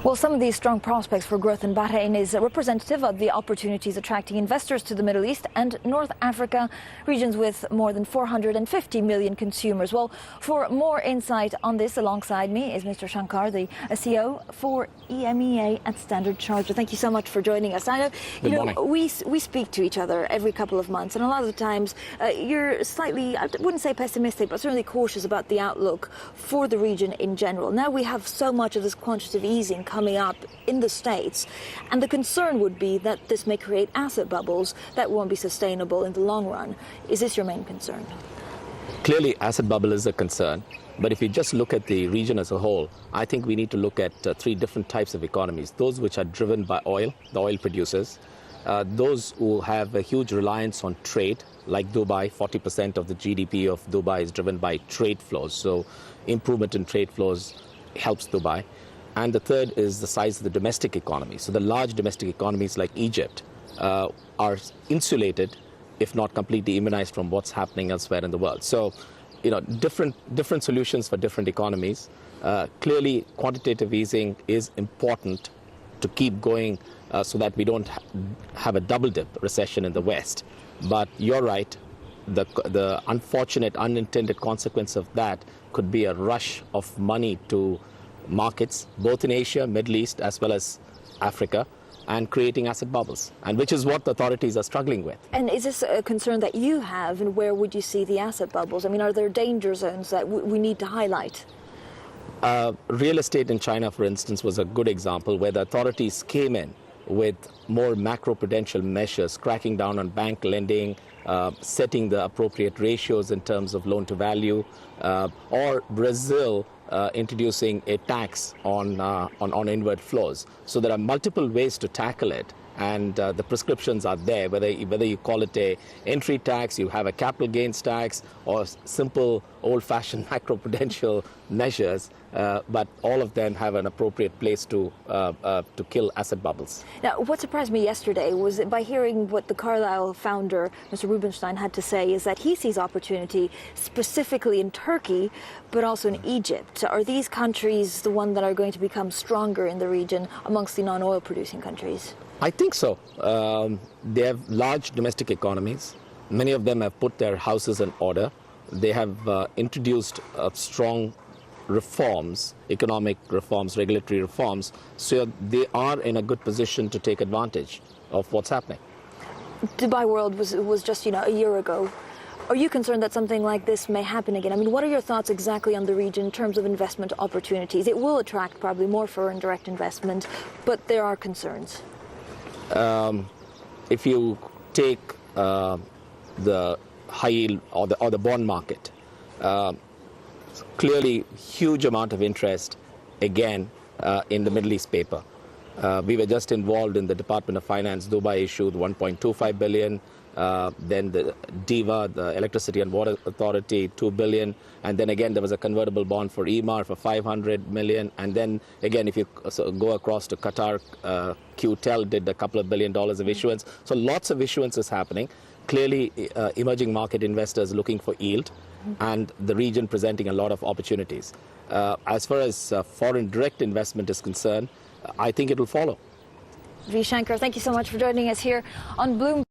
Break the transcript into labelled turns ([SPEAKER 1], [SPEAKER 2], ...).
[SPEAKER 1] Well, some of these strong prospects for growth in Bahrain is representative of the opportunities attracting investors to the Middle East and North Africa, regions with more than 450 million consumers. Well, for more insight on this, alongside me is Mr. Shankar, the CEO for EMEA at Standard Chartered. Thank you so much for joining us. I know, we speak to each other every couple of months, and a lot of the times you're slightly, I wouldn't say pessimistic, but certainly cautious about the outlook for the region in general. Now we have so much of this quantitative easing coming up in the States, and the concern would be that this may create asset bubbles that won't be sustainable in the long run. Is this your main concern?
[SPEAKER 2] Clearly, asset bubble is a concern, but if you just look at the region as a whole, I think we need to look at three different types of economies. Those which are driven by oil, the oil producers, those who have a huge reliance on trade, like Dubai. 40% of the GDP of Dubai is driven by trade flows, so improvement in trade flows helps Dubai. And the third is the size of the domestic economy. So the large domestic economies like Egypt are insulated, if not completely immunized from what's happening elsewhere in the world. So, you know, different solutions for different economies. Clearly, quantitative easing is important to keep going so that we don't have a double dip recession in the West. But you're right, the unfortunate unintended consequence of that could be a rush of money to markets, both in Asia, Middle East, as well as Africa, and creating asset bubbles, and which is what the authorities are struggling with.
[SPEAKER 1] And is this a concern that you have, and where would you see the asset bubbles? I mean, are there danger zones that we need to highlight?
[SPEAKER 2] Real estate in China, for instance, was a good example where the authorities came in with more macroprudential measures, cracking down on bank lending, setting the appropriate ratios in terms of loan to value, or Brazil introducing a tax on inward flows. So there are multiple ways to tackle it, and the prescriptions are there, whether you call it a entry tax, you have a capital gains tax, or simple old-fashioned macroprudential measures, but all of them have an appropriate place to kill asset bubbles.
[SPEAKER 1] Now, what surprised me yesterday was by hearing what the Carlyle founder, Mr. Rubinstein, had to say is that he sees opportunity specifically in Turkey, but also in Egypt. Are these countries the ones that are going to become stronger in the region amongst the non-oil producing countries?
[SPEAKER 2] I think so. They have large domestic economies. Many of them have put their houses in order. They have introduced strong reforms, economic reforms, regulatory reforms, so they are in a good position to take advantage of what's happening.
[SPEAKER 1] Dubai World was just, a year ago. Are you concerned that something like this may happen again? I mean, what are your thoughts exactly on the region in terms of investment opportunities? It will attract probably more foreign direct investment, but there are concerns.
[SPEAKER 2] If you take the high yield or the bond market, clearly huge amount of interest again in the Middle East paper. We were just involved in the Department of Finance. Dubai issued 1.25 billion. Then the DEWA, the Electricity and Water Authority, 2 billion. And then again, there was a convertible bond for EMAR for 500 million. And then again, if you go across to Qatar, QTEL did a couple of $1 billion of issuance. So lots of issuance is happening. Clearly, emerging market investors looking for yield, and the region presenting a lot of opportunities. As far as foreign direct investment is concerned, I think it will follow.
[SPEAKER 1] V. Shankar, thank you so much for joining us here on Bloomberg.